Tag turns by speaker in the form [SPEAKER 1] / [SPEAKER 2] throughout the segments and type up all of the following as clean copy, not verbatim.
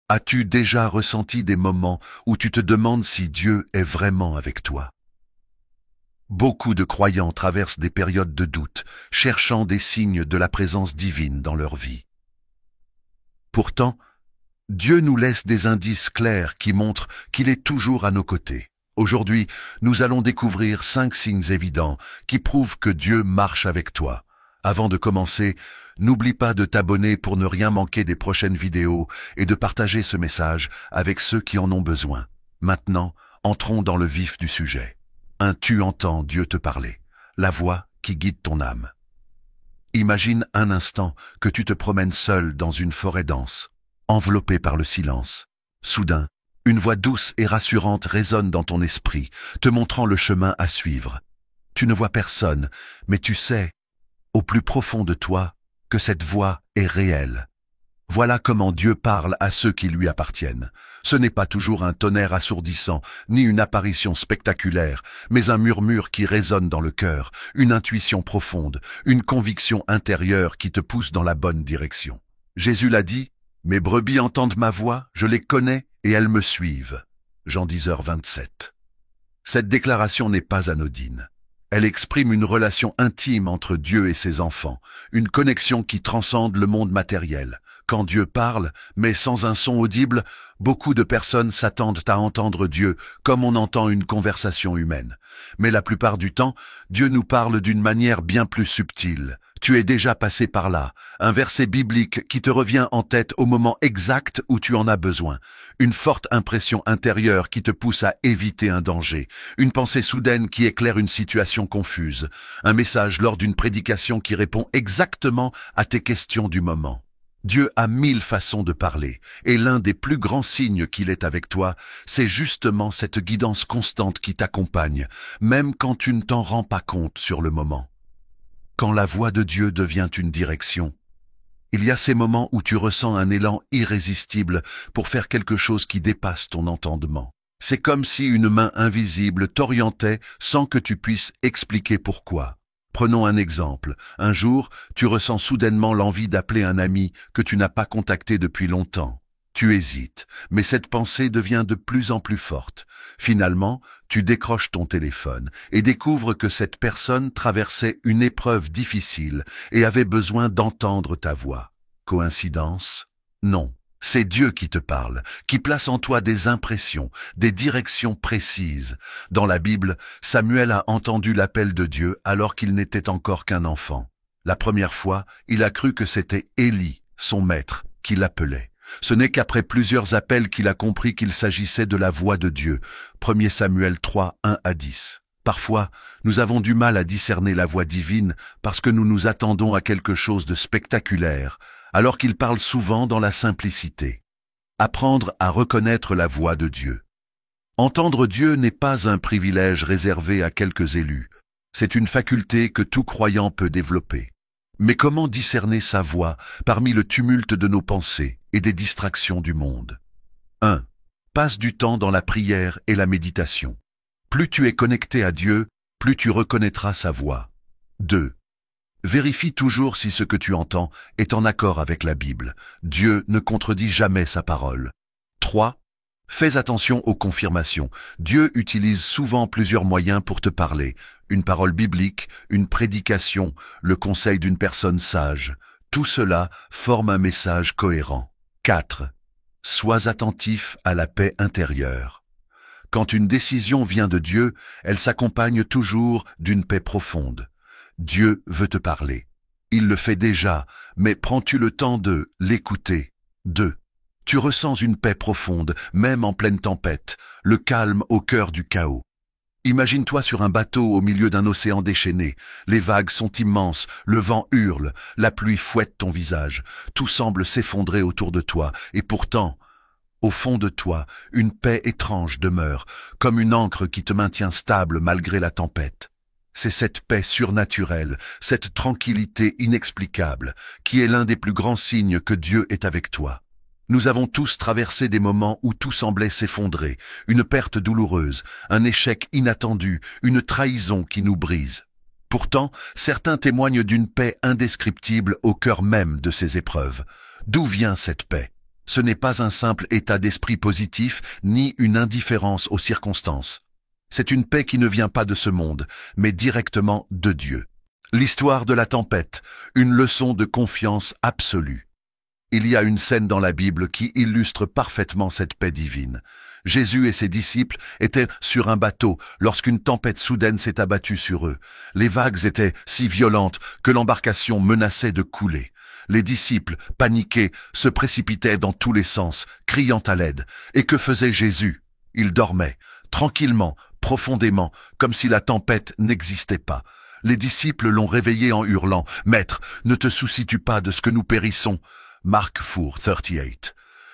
[SPEAKER 1] As-tu déjà ressenti des moments où tu te demandes si Dieu est vraiment avec toi? Beaucoup de croyants traversent des périodes de doute, cherchant des signes de la présence divine dans leur vie. Pourtant, Dieu nous laisse des indices clairs qui montrent qu'il est toujours à nos côtés. Aujourd'hui, nous allons découvrir 5 signes évidents qui prouvent que Dieu marche avec toi. Avant de commencer, n'oublie pas de t'abonner pour ne rien manquer des prochaines vidéos et de partager ce message avec ceux qui en ont besoin. Maintenant, entrons dans le vif du sujet. Tu entends Dieu te parler, la voix qui guide ton âme. Imagine un instant que tu te promènes seul dans une forêt dense, enveloppé par le silence. Soudain, une voix douce et rassurante résonne dans ton esprit, te montrant le chemin à suivre. Tu ne vois personne, mais tu sais, au plus profond de toi, que cette voix est réelle. Voilà comment Dieu parle à ceux qui lui appartiennent. Ce n'est pas toujours un tonnerre assourdissant, ni une apparition spectaculaire, mais un murmure qui résonne dans le cœur, une intuition profonde, une conviction intérieure qui te pousse dans la bonne direction. Jésus l'a dit, « Mes brebis entendent ma voix, je les connais et elles me suivent. » Jean 10h27. Cette déclaration n'est pas anodine. Elle exprime une relation intime entre Dieu et ses enfants, une connexion qui transcende le monde matériel. Quand Dieu parle, mais sans un son audible, beaucoup de personnes s'attendent à entendre Dieu comme on entend une conversation humaine. Mais la plupart du temps, Dieu nous parle d'une manière bien plus subtile. Tu es déjà passé par là, un verset biblique qui te revient en tête au moment exact où tu en as besoin, une forte impression intérieure qui te pousse à éviter un danger, une pensée soudaine qui éclaire une situation confuse, un message lors d'une prédication qui répond exactement à tes questions du moment. Dieu a 1000 façons de parler, et l'un des plus grands signes qu'il est avec toi, c'est justement cette guidance constante qui t'accompagne, même quand tu ne t'en rends pas compte sur le moment. Quand la voix de Dieu devient une direction, il y a ces moments où tu ressens un élan irrésistible pour faire quelque chose qui dépasse ton entendement. C'est comme si une main invisible t'orientait sans que tu puisses expliquer pourquoi. Prenons un exemple. Un jour, tu ressens soudainement l'envie d'appeler un ami que tu n'as pas contacté depuis longtemps. Tu hésites, mais cette pensée devient de plus en plus forte. Finalement, tu décroches ton téléphone et découvres que cette personne traversait une épreuve difficile et avait besoin d'entendre ta voix. Coïncidence? Non. C'est Dieu qui te parle, qui place en toi des impressions, des directions précises. Dans la Bible, Samuel a entendu l'appel de Dieu alors qu'il n'était encore qu'un enfant. La première fois, il a cru que c'était Élie, son maître, qui l'appelait. Ce n'est qu'après plusieurs appels qu'il a compris qu'il s'agissait de la voix de Dieu. 1 Samuel 3, 1-10. Parfois, nous avons du mal à discerner la voix divine parce que nous nous attendons à quelque chose de spectaculaire, alors qu'il parle souvent dans la simplicité. Apprendre à reconnaître la voix de Dieu. Entendre Dieu n'est pas un privilège réservé à quelques élus. C'est une faculté que tout croyant peut développer. Mais comment discerner sa voix parmi le tumulte de nos pensées et des distractions du monde? 1. Passe du temps dans la prière et la méditation. Plus tu es connecté à Dieu, plus tu reconnaîtras sa voix. 2. Vérifie toujours si ce que tu entends est en accord avec la Bible. Dieu ne contredit jamais sa parole. 3. Fais attention aux confirmations. Dieu utilise souvent plusieurs moyens pour te parler. Une parole biblique, une prédication, le conseil d'une personne sage. Tout cela forme un message cohérent. 4. Sois attentif à la paix intérieure. Quand une décision vient de Dieu, elle s'accompagne toujours d'une paix profonde. Dieu veut te parler. Il le fait déjà, mais prends-tu le temps de l'écouter? 2. Tu ressens une paix profonde, même en pleine tempête, le calme au cœur du chaos. Imagine-toi sur un bateau au milieu d'un océan déchaîné. Les vagues sont immenses, le vent hurle, la pluie fouette ton visage. Tout semble s'effondrer autour de toi, et pourtant, au fond de toi, une paix étrange demeure, comme une ancre qui te maintient stable malgré la tempête. C'est cette paix surnaturelle, cette tranquillité inexplicable, qui est l'un des plus grands signes que Dieu est avec toi. Nous avons tous traversé des moments où tout semblait s'effondrer, une perte douloureuse, un échec inattendu, une trahison qui nous brise. Pourtant, certains témoignent d'une paix indescriptible au cœur même de ces épreuves. D'où vient cette paix? Ce n'est pas un simple état d'esprit positif, ni une indifférence aux circonstances. C'est une paix qui ne vient pas de ce monde, mais directement de Dieu. L'histoire de la tempête, une leçon de confiance absolue. Il y a une scène dans la Bible qui illustre parfaitement cette paix divine. Jésus et ses disciples étaient sur un bateau lorsqu'une tempête soudaine s'est abattue sur eux. Les vagues étaient si violentes que l'embarcation menaçait de couler. Les disciples, paniqués, se précipitaient dans tous les sens, criant à l'aide. Et que faisait Jésus? Il dormait, tranquillement, profondément, comme si la tempête n'existait pas. Les disciples l'ont réveillé en hurlant « Maître, ne te soucies-tu pas de ce que nous périssons ?» Marc 4:38.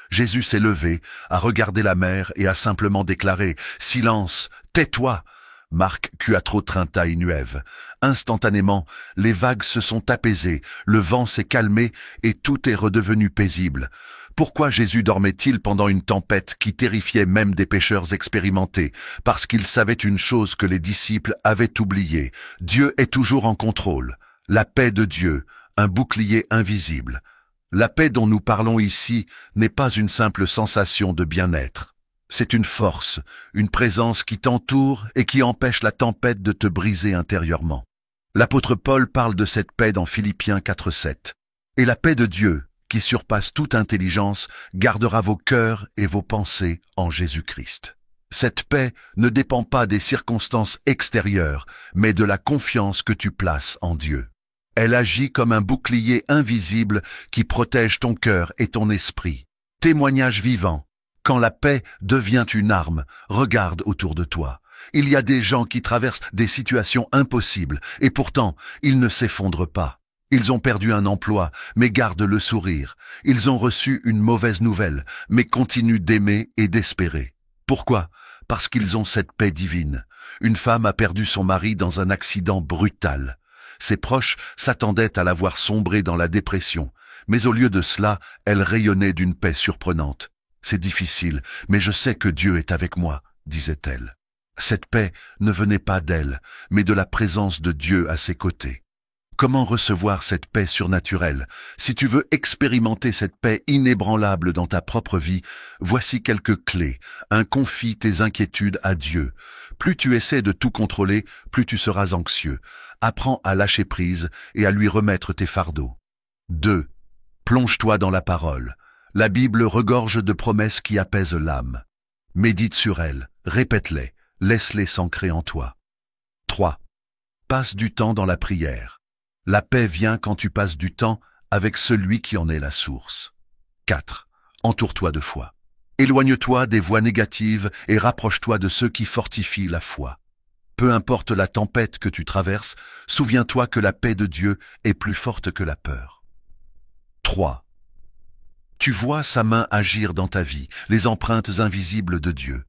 [SPEAKER 1] Jésus s'est levé, a regardé la mer et a simplement déclaré « Silence, tais-toi !» Marc 4:39. Instantanément, les vagues se sont apaisées, le vent s'est calmé et tout est redevenu paisible. Pourquoi Jésus dormait-il pendant une tempête qui terrifiait même des pécheurs expérimentés? Parce qu'il savait une chose que les disciples avaient oubliée. Dieu est toujours en contrôle. La paix de Dieu, un bouclier invisible. La paix dont nous parlons ici n'est pas une simple sensation de bien-être. C'est une force, une présence qui t'entoure et qui empêche la tempête de te briser intérieurement. L'apôtre Paul parle de cette paix dans Philippiens 4:7. Et la paix de Dieu, qui surpasse toute intelligence, gardera vos cœurs et vos pensées en Jésus-Christ. Cette paix ne dépend pas des circonstances extérieures, mais de la confiance que tu places en Dieu. Elle agit comme un bouclier invisible qui protège ton cœur et ton esprit. Témoignage vivant. Quand la paix devient une arme, regarde autour de toi. Il y a des gens qui traversent des situations impossibles et pourtant, ils ne s'effondrent pas. Ils ont perdu un emploi, mais gardent le sourire. Ils ont reçu une mauvaise nouvelle, mais continuent d'aimer et d'espérer. Pourquoi? Parce qu'ils ont cette paix divine. Une femme a perdu son mari dans un accident brutal. Ses proches s'attendaient à la voir sombrer dans la dépression, mais au lieu de cela, elle rayonnait d'une paix surprenante. C'est difficile, mais je sais que Dieu est avec moi, disait-elle. Cette paix ne venait pas d'elle, mais de la présence de Dieu à ses côtés. Comment recevoir cette paix surnaturelle? Si tu veux expérimenter cette paix inébranlable dans ta propre vie, voici quelques clés. Confie tes inquiétudes à Dieu. Plus tu essaies de tout contrôler, plus tu seras anxieux. Apprends à lâcher prise et à lui remettre tes fardeaux. 2. Plonge-toi dans la parole. La Bible regorge de promesses qui apaisent l'âme. Médite sur elles, répète-les, laisse-les s'ancrer en toi. 3. Passe du temps dans la prière. La paix vient quand tu passes du temps avec celui qui en est la source. 4. Entoure-toi de foi. Éloigne-toi des voix négatives et rapproche-toi de ceux qui fortifient la foi. Peu importe la tempête que tu traverses, souviens-toi que la paix de Dieu est plus forte que la peur. 3. Tu vois sa main agir dans ta vie, les empreintes invisibles de Dieu.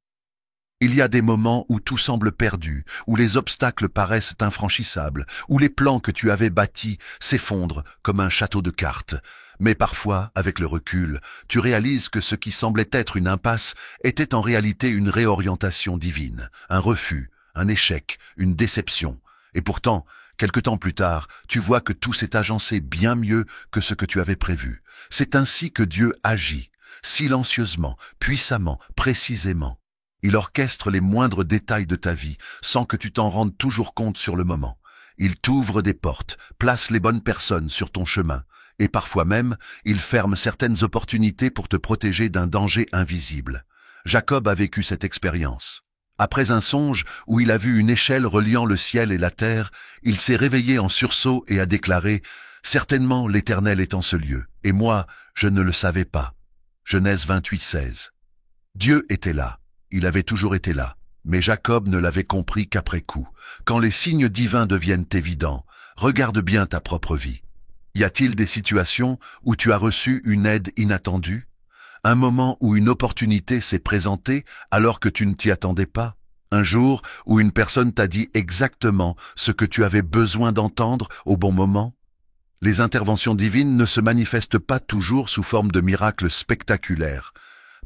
[SPEAKER 1] Il y a des moments où tout semble perdu, où les obstacles paraissent infranchissables, où les plans que tu avais bâtis s'effondrent comme un château de cartes. Mais parfois, avec le recul, tu réalises que ce qui semblait être une impasse était en réalité une réorientation divine, un refus, un échec, une déception. Et pourtant, quelque temps plus tard, tu vois que tout s'est agencé bien mieux que ce que tu avais prévu. C'est ainsi que Dieu agit, silencieusement, puissamment, précisément. Il orchestre les moindres détails de ta vie, sans que tu t'en rendes toujours compte sur le moment. Il t'ouvre des portes, place les bonnes personnes sur ton chemin, et parfois même, il ferme certaines opportunités pour te protéger d'un danger invisible. Jacob a vécu cette expérience. Après un songe où il a vu une échelle reliant le ciel et la terre, il s'est réveillé en sursaut et a déclaré « Certainement l'Éternel est en ce lieu, et moi, je ne le savais pas. » Genèse 28:16. Dieu était là, il avait toujours été là, mais Jacob ne l'avait compris qu'après coup. Quand les signes divins deviennent évidents, regarde bien ta propre vie. Y a-t-il des situations où tu as reçu une aide inattendue? Un moment où une opportunité s'est présentée alors que tu ne t'y attendais pas? Un jour où une personne t'a dit exactement ce que tu avais besoin d'entendre au bon moment? Les interventions divines ne se manifestent pas toujours sous forme de miracles spectaculaires.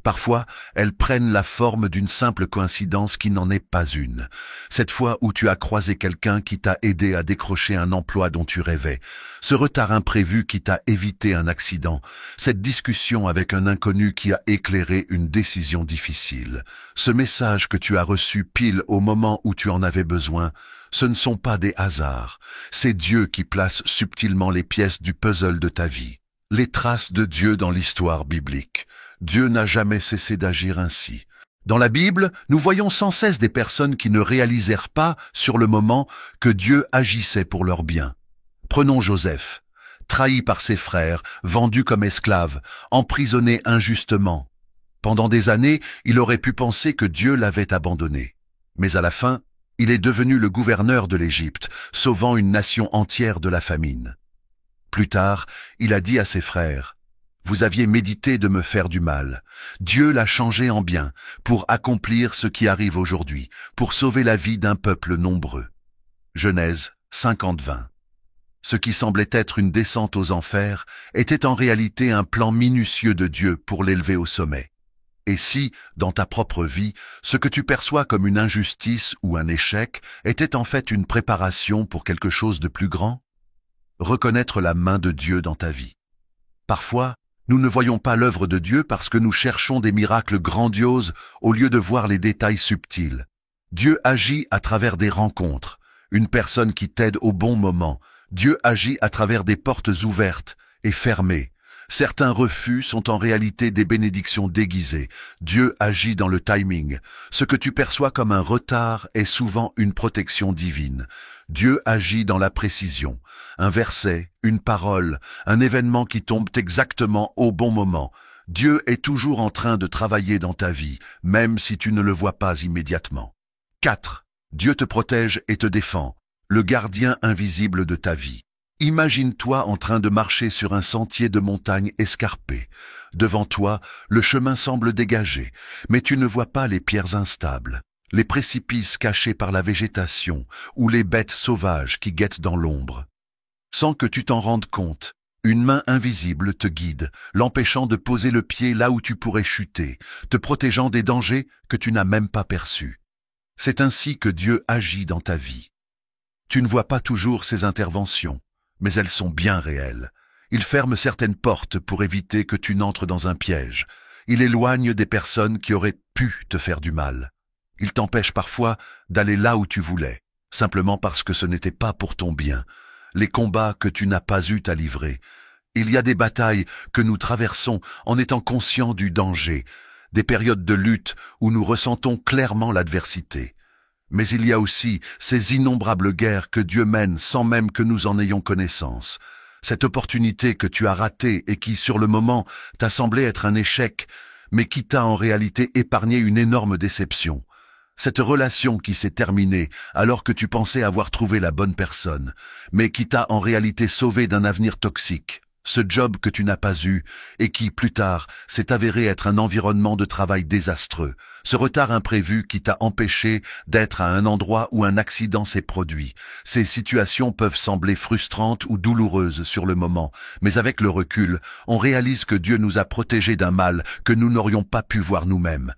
[SPEAKER 1] Parfois, elles prennent la forme d'une simple coïncidence qui n'en est pas une. Cette fois où tu as croisé quelqu'un qui t'a aidé à décrocher un emploi dont tu rêvais, ce retard imprévu qui t'a évité un accident, cette discussion avec un inconnu qui a éclairé une décision difficile, ce message que tu as reçu pile au moment où tu en avais besoin, ce ne sont pas des hasards, c'est Dieu qui place subtilement les pièces du puzzle de ta vie. Les traces de Dieu dans l'histoire biblique. Dieu n'a jamais cessé d'agir ainsi. Dans la Bible, nous voyons sans cesse des personnes qui ne réalisèrent pas, sur le moment, que Dieu agissait pour leur bien. Prenons Joseph, trahi par ses frères, vendu comme esclave, emprisonné injustement. Pendant des années, il aurait pu penser que Dieu l'avait abandonné. Mais à la fin, il est devenu le gouverneur de l'Égypte, sauvant une nation entière de la famine. Plus tard, il a dit à ses frères, « Vous aviez médité de me faire du mal. Dieu l'a changé en bien, pour accomplir ce qui arrive aujourd'hui, pour sauver la vie d'un peuple nombreux. » Genèse 50-20. Ce qui semblait être une descente aux enfers était en réalité un plan minutieux de Dieu pour l'élever au sommet. Et si, dans ta propre vie, ce que tu perçois comme une injustice ou un échec était en fait une préparation pour quelque chose de plus grand? Reconnaître la main de Dieu dans ta vie. Parfois, nous ne voyons pas l'œuvre de Dieu parce que nous cherchons des miracles grandioses au lieu de voir les détails subtils. Dieu agit à travers des rencontres, une personne qui t'aide au bon moment. Dieu agit à travers des portes ouvertes et fermées. Certains refus sont en réalité des bénédictions déguisées. Dieu agit dans le timing. Ce que tu perçois comme un retard est souvent une protection divine. Dieu agit dans la précision. Un verset, une parole, un événement qui tombe exactement au bon moment. Dieu est toujours en train de travailler dans ta vie, même si tu ne le vois pas immédiatement. 4. Dieu te protège et te défend, le gardien invisible de ta vie. Imagine-toi en train de marcher sur un sentier de montagne escarpé. Devant toi, le chemin semble dégagé, mais tu ne vois pas les pierres instables, les précipices cachés par la végétation ou les bêtes sauvages qui guettent dans l'ombre. Sans que tu t'en rendes compte, une main invisible te guide, l'empêchant de poser le pied là où tu pourrais chuter, te protégeant des dangers que tu n'as même pas perçus. C'est ainsi que Dieu agit dans ta vie. Tu ne vois pas toujours ses interventions, mais elles sont bien réelles. Il ferme certaines portes pour éviter que tu n'entres dans un piège. Il éloigne des personnes qui auraient pu te faire du mal. Il t'empêche parfois d'aller là où tu voulais, simplement parce que ce n'était pas pour ton bien. Les combats que tu n'as pas eu à livrer. Il y a des batailles que nous traversons en étant conscients du danger, des périodes de lutte où nous ressentons clairement l'adversité. Mais il y a aussi ces innombrables guerres que Dieu mène sans même que nous en ayons connaissance. Cette opportunité que tu as ratée et qui, sur le moment, t'a semblé être un échec, mais qui t'a en réalité épargné une énorme déception. Cette relation qui s'est terminée alors que tu pensais avoir trouvé la bonne personne, mais qui t'a en réalité sauvé d'un avenir toxique. Ce job que tu n'as pas eu et qui, plus tard, s'est avéré être un environnement de travail désastreux. Ce retard imprévu qui t'a empêché d'être à un endroit où un accident s'est produit. Ces situations peuvent sembler frustrantes ou douloureuses sur le moment, mais avec le recul, on réalise que Dieu nous a protégés d'un mal que nous n'aurions pas pu voir nous-mêmes.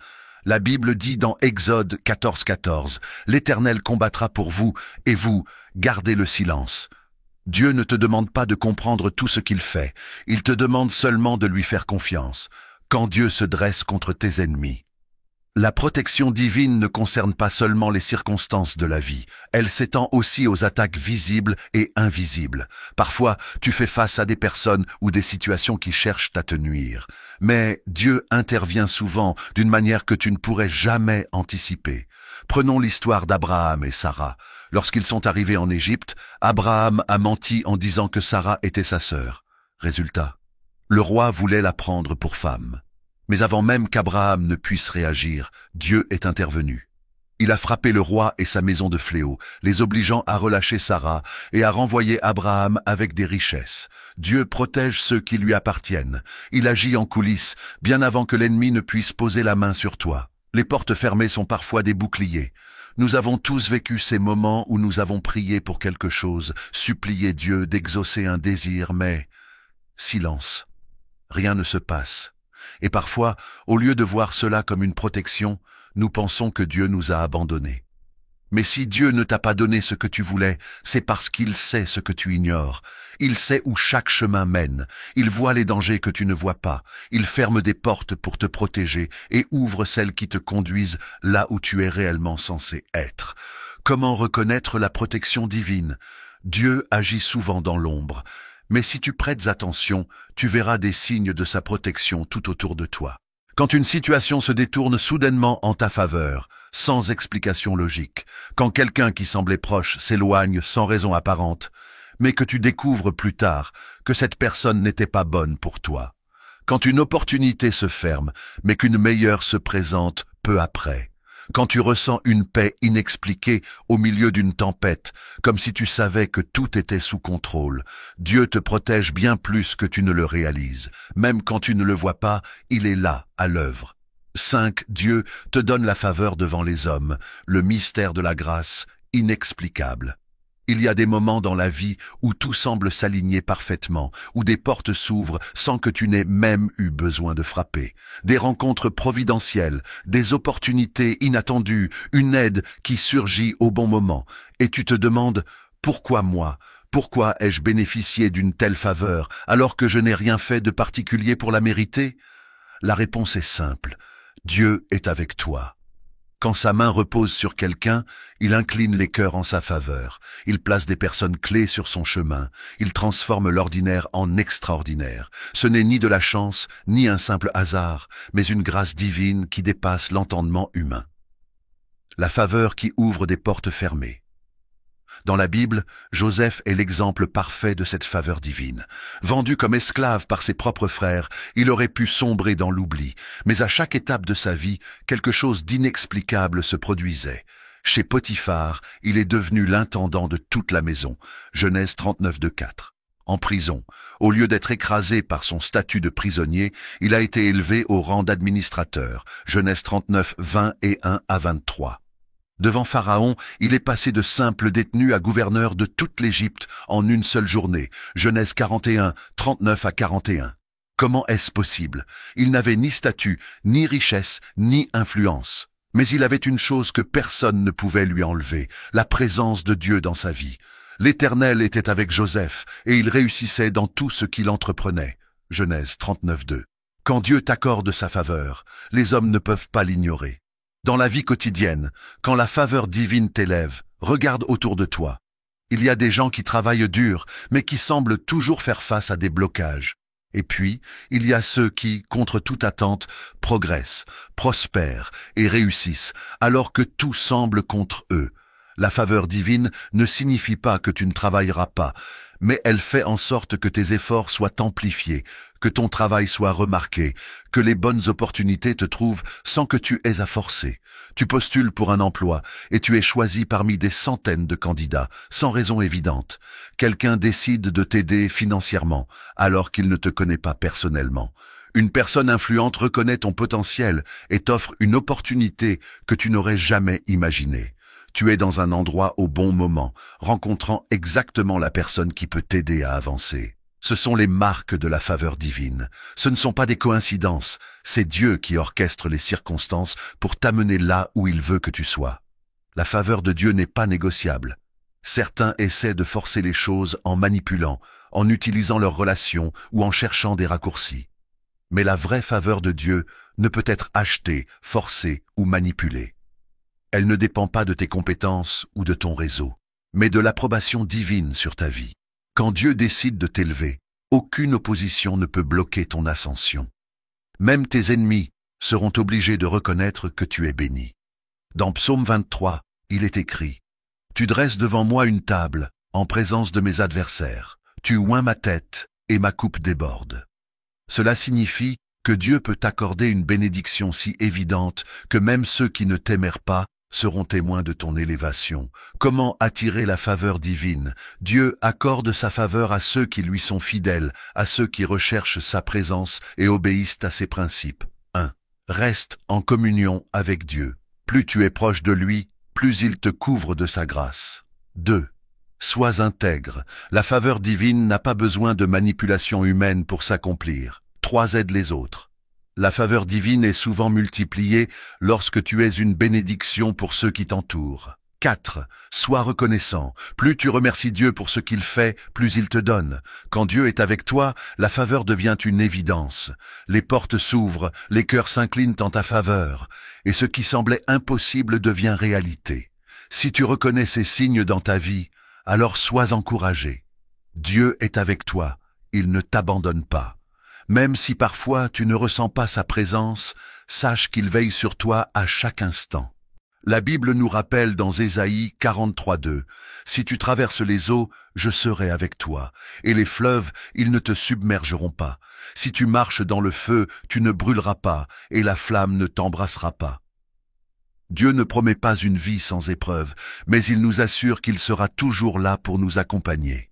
[SPEAKER 1] La Bible dit dans Exode 14:14, « L'Éternel combattra pour vous, et vous, gardez le silence. » Dieu ne te demande pas de comprendre tout ce qu'il fait, il te demande seulement de lui faire confiance, quand Dieu se dresse contre tes ennemis. La protection divine ne concerne pas seulement les circonstances de la vie, elle s'étend aussi aux attaques visibles et invisibles. Parfois, tu fais face à des personnes ou des situations qui cherchent à te nuire. Mais Dieu intervient souvent d'une manière que tu ne pourrais jamais anticiper. Prenons l'histoire d'Abraham et Sarah. Lorsqu'ils sont arrivés en Égypte, Abraham a menti en disant que Sarah était sa sœur. Résultat, le roi voulait la prendre pour femme. Mais avant même qu'Abraham ne puisse réagir, Dieu est intervenu. Il a frappé le roi et sa maison de fléau, les obligeant à relâcher Sarah et à renvoyer Abraham avec des richesses. Dieu protège ceux qui lui appartiennent. Il agit en coulisses, bien avant que l'ennemi ne puisse poser la main sur toi. Les portes fermées sont parfois des boucliers. Nous avons tous vécu ces moments où nous avons prié pour quelque chose, supplié Dieu d'exaucer un désir, mais silence. Rien ne se passe. Et parfois, au lieu de voir cela comme une protection, nous pensons que Dieu nous a abandonnés. Mais si Dieu ne t'a pas donné ce que tu voulais, c'est parce qu'il sait ce que tu ignores. Il sait où chaque chemin mène. Il voit les dangers que tu ne vois pas. Il ferme des portes pour te protéger et ouvre celles qui te conduisent là où tu es réellement censé être. Comment reconnaître la protection divine? Dieu agit souvent dans l'ombre. Mais si tu prêtes attention, tu verras des signes de sa protection tout autour de toi. Quand une situation se détourne soudainement en ta faveur, sans explication logique, quand quelqu'un qui semblait proche s'éloigne sans raison apparente, mais que tu découvres plus tard que cette personne n'était pas bonne pour toi, quand une opportunité se ferme, mais qu'une meilleure se présente peu après, quand tu ressens une paix inexpliquée au milieu d'une tempête, comme si tu savais que tout était sous contrôle. Dieu te protège bien plus que tu ne le réalises. Même quand tu ne le vois pas, il est là, à l'œuvre. 5. Dieu te donne la faveur devant les hommes, le mystère de la grâce, inexplicable. Il y a des moments dans la vie où tout semble s'aligner parfaitement, où des portes s'ouvrent sans que tu n'aies même eu besoin de frapper. Des rencontres providentielles, des opportunités inattendues, une aide qui surgit au bon moment. Et tu te demandes, pourquoi moi? Pourquoi ai-je bénéficié d'une telle faveur alors que je n'ai rien fait de particulier pour la mériter? La réponse est simple. Dieu est avec toi. Quand sa main repose sur quelqu'un, il incline les cœurs en sa faveur. Il place des personnes clés sur son chemin. Il transforme l'ordinaire en extraordinaire. Ce n'est ni de la chance, ni un simple hasard, mais une grâce divine qui dépasse l'entendement humain. La faveur qui ouvre des portes fermées. Dans la Bible, Joseph est l'exemple parfait de cette faveur divine. Vendu comme esclave par ses propres frères, il aurait pu sombrer dans l'oubli, mais à chaque étape de sa vie, quelque chose d'inexplicable se produisait. Chez Potiphar, il est devenu l'intendant de toute la maison. Genèse 39, 2-4. En prison, au lieu d'être écrasé par son statut de prisonnier, il a été élevé au rang d'administrateur. Genèse 39, 20 et 1-23. Devant Pharaon, il est passé de simple détenu à gouverneur de toute l'Égypte en une seule journée. Genèse 41, 39-41. Comment est-ce possible? Il n'avait ni statut, ni richesse, ni influence. Mais il avait une chose que personne ne pouvait lui enlever, la présence de Dieu dans sa vie. L'Éternel était avec Joseph, et il réussissait dans tout ce qu'il entreprenait. Genèse 39, 2. Quand Dieu t'accorde sa faveur, les hommes ne peuvent pas l'ignorer. Dans la vie quotidienne, quand la faveur divine t'élève, regarde autour de toi. Il y a des gens qui travaillent dur, mais qui semblent toujours faire face à des blocages. Et puis, il y a ceux qui, contre toute attente, progressent, prospèrent et réussissent, alors que tout semble contre eux. La faveur divine ne signifie pas que tu ne travailleras pas, mais elle fait en sorte que tes efforts soient amplifiés, que ton travail soit remarqué, que les bonnes opportunités te trouvent sans que tu aies à forcer. Tu postules pour un emploi et tu es choisi parmi des centaines de candidats, sans raison évidente. Quelqu'un décide de t'aider financièrement, alors qu'il ne te connaît pas personnellement. Une personne influente reconnaît ton potentiel et t'offre une opportunité que tu n'aurais jamais imaginée. Tu es dans un endroit au bon moment, rencontrant exactement la personne qui peut t'aider à avancer. Ce sont les marques de la faveur divine. Ce ne sont pas des coïncidences, c'est Dieu qui orchestre les circonstances pour t'amener là où il veut que tu sois. La faveur de Dieu n'est pas négociable. Certains essaient de forcer les choses en manipulant, en utilisant leurs relations ou en cherchant des raccourcis. Mais la vraie faveur de Dieu ne peut être achetée, forcée ou manipulée. Elle ne dépend pas de tes compétences ou de ton réseau, mais de l'approbation divine sur ta vie. Quand Dieu décide de t'élever, aucune opposition ne peut bloquer ton ascension. Même tes ennemis seront obligés de reconnaître que tu es béni. Dans Psaume 23, il est écrit « Tu dresses devant moi une table, en présence de mes adversaires. Tu oins ma tête, et ma coupe déborde. » Cela signifie que Dieu peut t'accorder une bénédiction si évidente que même ceux qui ne t'aimèrent pas seront témoins de ton élévation. Comment attirer la faveur divine? Dieu accorde sa faveur à ceux qui lui sont fidèles, à ceux qui recherchent sa présence et obéissent à ses principes. 1. Reste en communion avec Dieu. Plus tu es proche de lui, plus il te couvre de sa grâce. 2. Sois intègre. La faveur divine n'a pas besoin de manipulation humaine pour s'accomplir. 3. Aide les autres. La faveur divine est souvent multipliée lorsque tu es une bénédiction pour ceux qui t'entourent. 4. Sois reconnaissant. Plus tu remercies Dieu pour ce qu'il fait, plus il te donne. Quand Dieu est avec toi, la faveur devient une évidence. Les portes s'ouvrent, les cœurs s'inclinent en ta faveur, et ce qui semblait impossible devient réalité. Si tu reconnais ces signes dans ta vie, alors sois encouragé. Dieu est avec toi, il ne t'abandonne pas. Même si parfois tu ne ressens pas sa présence, sache qu'il veille sur toi à chaque instant. La Bible nous rappelle dans Ésaïe 43:2, « Si tu traverses les eaux, je serai avec toi, et les fleuves, ils ne te submergeront pas. Si tu marches dans le feu, tu ne brûleras pas, et la flamme ne t'embrassera pas. » Dieu ne promet pas une vie sans épreuve, mais il nous assure qu'il sera toujours là pour nous accompagner.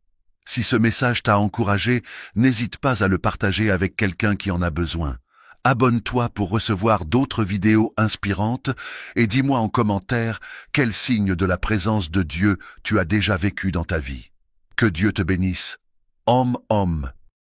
[SPEAKER 1] Si ce message t'a encouragé, n'hésite pas à le partager avec quelqu'un qui en a besoin. Abonne-toi pour recevoir d'autres vidéos inspirantes et dis-moi en commentaire quel signe de la présence de Dieu tu as déjà vécu dans ta vie. Que Dieu te bénisse. Om.